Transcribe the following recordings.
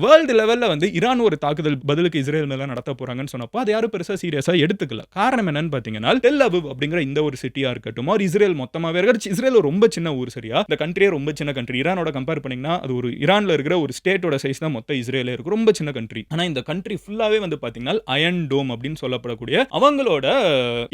World லெவல்ல வந்து Iran ஒரு தாக்குதல் பதிலுக்கு இஸ்ரேல் மேல நடத்த போறாங்கன்னு சொன்னப்போ அது யாரும் பெருசா சீரியஸா எடுத்துக்கல. காரணம் என்னன்னு பார்த்தீங்கன்னா, டெல் அவிவ் அப்படிங்கிற இந்த ஒரு சிட்டியா இருக்கட்டும், ஆர் இஸ்ரேல் மொத்தமாவே இருக்க இஸ்ரேல் ரொம்ப சின்ன ஊர் சரியா? இந்த கண்ட்ரியே ரொம்ப சின்ன கண்ட்ரி. ஈரானோட கம்பேர் பண்ணீங்கன்னா, அது ஒரு ஈரான்ல இருக்கிற ஒரு ஸ்டேட்டோட சைஸ் தான் மொத்த இஸ்ரேலே இருக்கும். ரொம்ப சின்ன கண்ட்ரி. ஆனா இந்த கண்ட்ரி ஃபுல்லாவே வந்து பார்த்தீங்கன்னா, அயர்ன் டோம் அப்படின்னு சொல்லப்படக்கூடிய அவங்களோட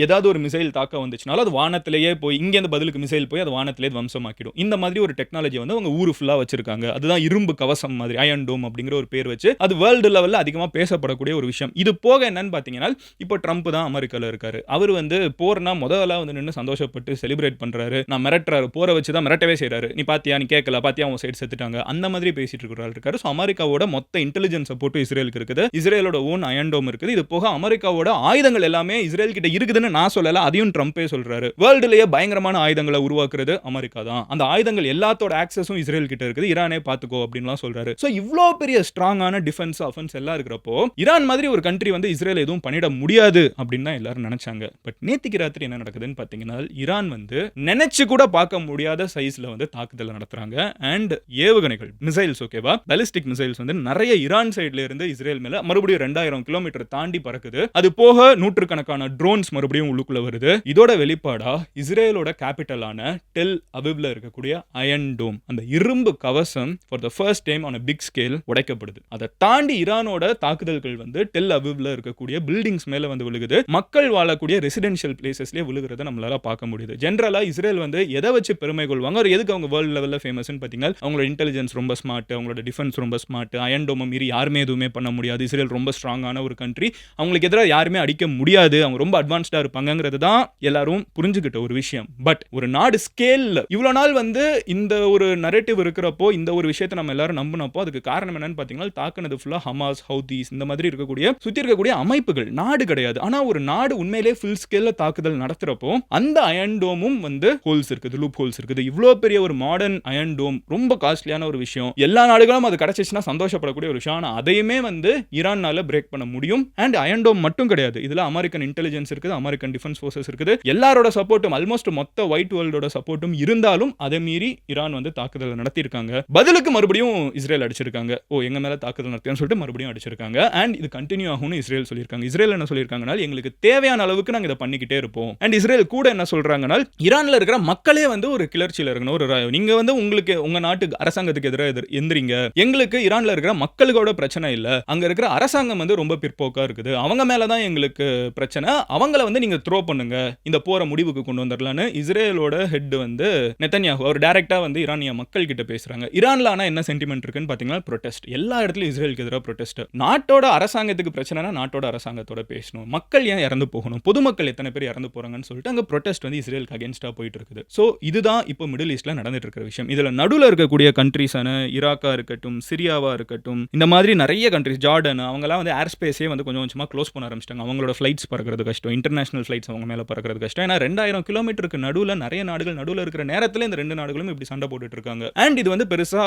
ஏதாவது ஒரு மிசைல் தாக்க வந்துச்சுனாலும் அது வானத்திலேயே போய் இங்க இருந்து பதிலுக்கு மிசைல் போய் அது வானத்திலேயே துவம்சமாக்கிடும். இந்த மாதிரி ஒரு டெக்னாலஜி வந்து அவங்க ஊரு ஃபுல்லா வச்சிருக்காங்க. அதுதான் இரும்பு கவசம் மாதிரி அயர்ன் டோம் அப்படிங்கிற ஒரு பேர் வச்சு அது வேர்ல்டு லெவல்ல அதிகமா பேசப்படக்கூடிய ஒரு விஷயம். இது போக என்னன்னு பார்த்தீங்கன்னா, இப்போ ட்ரம்ப் தான் அமெரிக்கால இருக்காரு. அவர் வந்து போர்னா முதல்ல வந்து நின்னு சந்தோஷப்பட்டு செலிப்ரேட் பண்றாரு. நான் மிரட்டுறாரு. போர வச்சு தான் மிரட்டவே செய்றாரு. நீ பாத்தியா? நீ கேட்கல. பாத்தியா? உன் சைடு செத்துட்டாங்க. அந்த மாதிரி பேசிட்டு இருக்கிற ஆள் இருக்காரு. சோ அமெரிக்காவோட மொத்த இன்டெலிஜென்ஸ் சப்போர்ட் இஸ்ரேலுக்கு இருக்குது. இஸ்ரேலோட ஓன் அயர்ன் டோம் இருக்குது. இது போக அமெரிக்காவோட ஆயுதங்கள் எல்லாமே இஸ்ரேல் கிட்ட இருக்குதுன்னு நான் சொல்லல. அதையும் ட்ரம்பே சொல்றாரு. வேர்ல்டுலயே பயங்கரமான ஆயுதங்களை உருவாக்குறது அமெரிக்கா தான். அந்த ஆயுதங்கள் எல்லாத்தோட ஆக்சஸும் இஸ்ரேல் கிட்ட இருக்குது. ஈரானே பாத்துக்கோ அப்படின்லாம் சொல்றாரு. சோ இவ்ளோ பெரிய ஸ்ட்ராங்கான டிஃபென்ஸ் ஆஃபென்ஸ் எல்லாம் இருக்கிறப்போ ஈரான் மாதிரி ஒரு கண்ட்ரி வந்து இஸ்ரேல் எதுவும் பண்ணிட முடியாது அப்படின்னு தான் எல்லாரும் நினைச்சாங்க. பட் நேத்திக்கு ராத்திரி என்ன நடக்குதுன்னு பாத்தீங்கன்னா, ஈரான் வந்து நினைச்சு கூட பார்க்க முடியாத சைஸ்ல வந்து தாக்குதல் நடத்துறாங்க. அண்ட் ஏவுகணைகள் மிசைல்ஸ் ஓகேவா, பாலிஸ்டிக் மிசைல்ஸ் வந்து நிறைய ஈரான் சைடுல இருந்து இஸ்ரேல் மேல மறுபடியும் 2000 கிலோமீட்டர் தாண்டி பறக்குது. அது போக நூற்றுக்கணக்கான ட்ரோன்ஸ் மறுபடியும் உள்ளுக்குள்ள வருது. இதோட வெளிப்பாடா இஸ்ரேலோட கேபிட்டலான டெல் அவிவ்ல இருக்கக்கூடிய அயர்ன் டோம் அந்த இரும்பு கவசம் for the first time on a big scale உடைக்கப்படுது. அதை தாண்டி ஈரானோட தாக்குதல்கள் வந்து டெல் அவிவ்ல இருக்கக்கூடிய பில்டிங்ஸ் மேல வந்து விழுகுது. மக்கள் வாழக்கூடிய ரெசிடென்ஷியல் பிளேசஸ்லயே விழுகிறத நம்மளால பார்க்க முடியுது. ஜெனரலா இஸ்ரேல் வந்து எதை வச்சு பெருமை கொள்வாங்க, ஒரு எதுக்கு அவங்க வேர்ல்ட் லெவல்ல ஃபேமஸ்னு பாத்தீங்கன்னா, அவங்களோட இன்டெலிஜென்ஸ் ரொம்ப ஸ்மார்ட், அவங்களோட டிஃபென்ஸ் ரொம்ப ஸ்மார்ட், அயர்ன் டோமை மீறி யாருமே எதுவுமே பண்ண முடியாது, இஸ்ரேல் ரொம்ப ஸ்ட்ராங்கான ஒரு கண்ட்ரி, அவங்களுக்கு எதிராக யாருமே அடிக்க முடியாது, அவங்க ரொம்ப அட்வான்ஸ்டா இருப்பாங்கிறது தான் எல்லாரும் புரிஞ்சுக்கிட்ட ஒரு விஷயம். பட் ஒரு நாடு ஸ்கேல்ல இவ்வளவு நாள் வந்து இந்த ஒரு நரேட்டிவ் இருக்கிறப்போ, இந்த ஒரு விஷயத்தை நம்ம எல்லாரும் நம்பினப்போ அதுக்கு காரணம் என்னன்னு பாத்தீங்கன்னா, தாக்குனது ஃபுல்லா ஹமாஸ், ஹவுதீஸ் இந்த மாதிரி இருக்கக்கூடிய சுத்தி இருக்கக்கூடிய அமைப்புகள், நாடு கிடையாது. ஆனா ஒரு நாடு உண்மையிலேயே ஃபுல் ஸ்கேல்ல தாக்குதல் நடத்துறப்போ அந்த அயர்ன் டோமும் வந்து ஹோல்ஸ் இருக்குது, லூப் ஹோல்ஸ் இருக்குது. இவ்ளோ பெரிய ஒரு மாடர்ன் அயர்ன் டோம் ரொம்ப காஸ்ட்லியான ஒரு விஷயம். எல்லா நாடுகளும் அது கிடைச்சிச்சுனா சந்தோஷப்படக்கூடிய ஒரு விஷயம். ஆனா அதையுமே வந்து ஈரான்னால பிரேக் பண்ண முடியும். அண்ட் அயர்ன் டோம் மட்டும் கிடையாது. இதுல அமெரிக்கன் இன்டெலிஜென்ஸ் இருக்குது, அமெரிக்கன் டிஃபென்ஸ் ஃபோர்சஸ் இருக்குது. எல்லாரோட சப்போர்ட்டும் ஆல்மோஸ்ட் மொத்த ஒயிட் வேர்ல்டோட சப்போர்ட்டும் இருந்தாலும் அதை மீறி ஈரான் வந்து தாக்குதல் நடத்தியிருக்காங்க. பதிலுக்கு மறுபடியும் இஸ்ரேல் அடிச்சிருக்காங்க. எங்க மேல தாக்குதல் நடத்தியான்னு சொல்லிட்டு மறுபடியும் அடிச்சிருக்காங்க. அண்ட் இது கண்டினியூ ஆகும்னு இஸ்ரேல் சொல்லியிருக்காங்க. இஸ்ரேல் என்ன சொல்லியிருக்காங்கன்னா, எங்களுக்கு தேவையான அளவுக்கு நாங்க இதை பண்ணிக்கிட்டே இருப்போம். அண்ட் இஸ்ரேல் கூட என்ன சொல்றாங்கன்னா, ஈரான்ல இருக்கிற மக்களே வந்து ஒரு கிளர்ச்சியில இருக்கணும். நீங்க வந்து உங்களுக்கு உங்க நாட்டு அரசாங்கத்துக்கு எதிராக எந்திரிங்க. எங்களுக்கு ஈரான்ல இருக்கிற மக்களோட பிரச்சனை இல்ல. அங்க இருக்கிற அரசாங்கம் வந்து ரொம்ப பிற்போக்கா இருக்குது. அவங்க மேல தான் எங்களுக்கு பிரச்சனை. அவங்கள வந்து நீங்க த்ரோ பண்ணுங்க. இந்த போற முடிவுக்கு கொண்டு வந்துடலாம்னு இஸ்ரேலோட ஹெட் வந்து நெதன்யாஹு அவர் டைரக்டா வந்து ஈரானிய மக்கள் கிட்ட பேசுறாங்க. ஈரான்ல ஆனா என்ன சென்டிமெண்ட் இருக்குன்னு பாத்தீங்கன்னா, ப்ரொடெஸ்ட். எல்லா இடத்துலயும் இஸ்ரேலுக்கு எதிராக ப்ரொடெஸ்ட். நாட்டோட அரசாங்கத்துக்கு பிரச்சனைனா நாட்டோட அரசாங்கத்தோட பேசணும். மக்கள் ஏன் இறந்து போகணும், பொதுமக்கள் எத்தனை பேர் இறந்து போறாங்கன்னு சொல்லிட்டு அங்க ப்ரொடெஸ்ட் வந்து இஸ்ரேலுக்கு அகைன்ஸ்டா போயிட்டு இருக்குது. சோ இதுதான் இப்போ மிடில் ஈஸ்ட்ல நடந்துட்டு இருக்கிற விஷயம். இதுல நடுவுல இருக்கக்கூடிய கண்ட்ரீஸான ஈராக்கா இருக்கட்டும், சிரியாவா இருக்கட்டும், இந்த மாதிரி நிறைய கண்ட்ரீஸ், ஜார்டன், அவங்கலாம் வந்து ஏர் ஸ்பேஸே வந்து கொஞ்சம் கொஞ்சமா க்ளோஸ் பண்ண ஆரம்பிச்சிட்டாங்க. அவங்களோட ஃபிளைட்ஸ் பறக்கிறது கஷ்டம், இன்டர்நேஷனல் ஃபிளைட்ஸ் அவங்க மேல பறக்கிறது கஷ்டம். ஏன்னா 2000 கிலோமீட்டருக்கு நடுவுல நிறைய நாடுகள் நடுவுல இருக்கிற நேரத்துல இந்த ரெண்டு நாடுகளும் இப்படி சண்டை போட்டுட்டு இருக்காங்க. அண்ட் இது வந்து பெருசா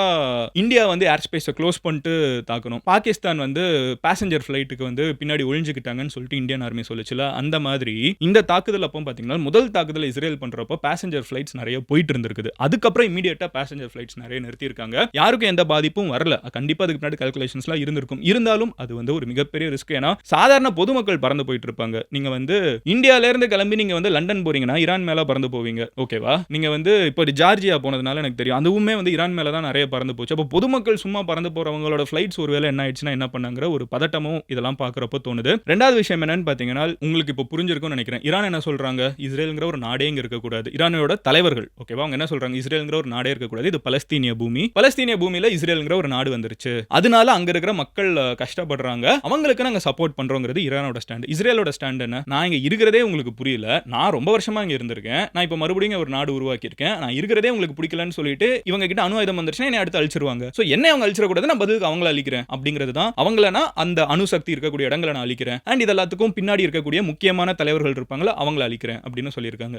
இந்தியா வந்து ஏர் ஸ்பேஸை க்ளோஸ் பண்ணிட்டு தாக்கணும். பாகிஸ்தான் வந்து பேசஞ்சர் ஃபிளைட்டுக்கு வந்து பின்னாடி ஒளிஞ்சுக்கிட்டாங்கன்னு சொல்லிட்டு இந்தியன் ஆர்மி சொல்லுச்சுல, அந்த மாதிரி இந்த தாக்குதல் அப்போ பாத்தீங்கன்னா முதல் தாக்குதல் இஸ்ரேல் பண்றப்போ பேசஞ்சர் ஃபிளைட்ஸ் நிறைய போயிட்டு இருந்திருக்குது. அதுக்கப்புறம் இமீடியட்டா பேசஞ்சர் ஃபிளைட்ஸ் நிறைய நிறுத்தி இருக்காங்க. யாருக்கும் எந்த பாதிப்பும் வரல. கண்டிப்பா அதுக்கு பின்னாடி கால்குலேஷன்ஸ்லாம் இருந்திருக்கும். இருந்தாலும் அது வந்து ஒரு மிகப்பெரிய ரிஸ்க். ஏன்னா சாதாரண பொதுமக்கள் பறந்து போயிட்டு இருப்பாங்க. நீங்க வந்து இந்தியால இருந்து கிளம்பி நீங்க வந்து லண்டன் போறீங்கன்னா ஈரான் மேல பறந்து போவீங்க. ஓகேவா? நீங்க வந்து இப்போ ஜார்ஜியா போனதுனால எனக்கு தெரியும். அதுவுமே வந்து ஈரான் மேல தான் நிறைய பறந்து போச்சு. அப்போ பொதுமக்கள் சும்மா பறந்து போறவங்களோட ஃபிளைட்ஸ் ஒருவேளை என்ன ஆயிடுச்சுன்னா என்ன பண்ணாங்கற ஒரு பதட்டமும் இதெல்லாம் பார்க்கறப்போ தோணுது. ரெண்டாவது விஷயம் என்னன்னு பாத்தீங்கன்னா, உங்களுக்கு இப்போ புரிஞ்சிருக்கும்னு நினைக்கிறேன். ஈரான் என்ன சொல்றாங்க, இஸ்ரேல்ங்கற ஒரு நாடே இங்க இருக்க கூடாது. ஈரானோட தலைவர்கள் ஓகேவா, அவங்க என்ன சொல்றாங்க, இஸ்ரேல்ங்கற ஒரு நாடே இருக்க கூடாது. இது பலஸ்தீனிய பூமி. பலஸ்தீனிய பூமியில இஸ்ரேல்ங்கற ஒரு நாடு வந்துருச்சு. அதனால அங்க இருக்கிற மக்கள் கஷ்டப்படுறாங்க. அவங்களுக்கு நாங்க சப்போர்ட் பண்றோம்ங்கிறது ஈரானோட ஸ்டாண்ட். இஸ்ரேலோட ஸ்டாண்ட் என்ன, நான் இங்க இருக்கிறதே உங்களுக்கு புரியல. நான் ரொம்ப வருஷமா இங்க இருந்திருக்கேன். நான் இப்போ மறுபடியும் ஒரு நாடு உருவாக்கி இருக்கேன். நான் இருக்கிறதே உங்களுக்கு பிடிக்கலன்னு சொல்லிட்டு இவங்க கிட்ட அணு ஆயுதம் வந்துருச்சுன்னா என்ன அடுத்து அழிச்சிருவாங்க. சோ என்ன அவங்க அழிச்சிர கூடாது, நான் பதிலுக்கு அவங்கள அழிக்கிறேன் அப்படிங்கிறது தான். அவங்களனா அந்த அணுசக்தி இருக்கக்கூடிய இடங்களை நான் அழிக்கிறேன். அண்ட் இது எல்லாத்துக்கும் பின்னாடி இருக்கக்கூடிய முக்கியமான தலைவர்கள் இருப்பாங்களா, அவங்கள அழிக்கிறேன் அப்படின்னு சொல்லியிருக்காங்க.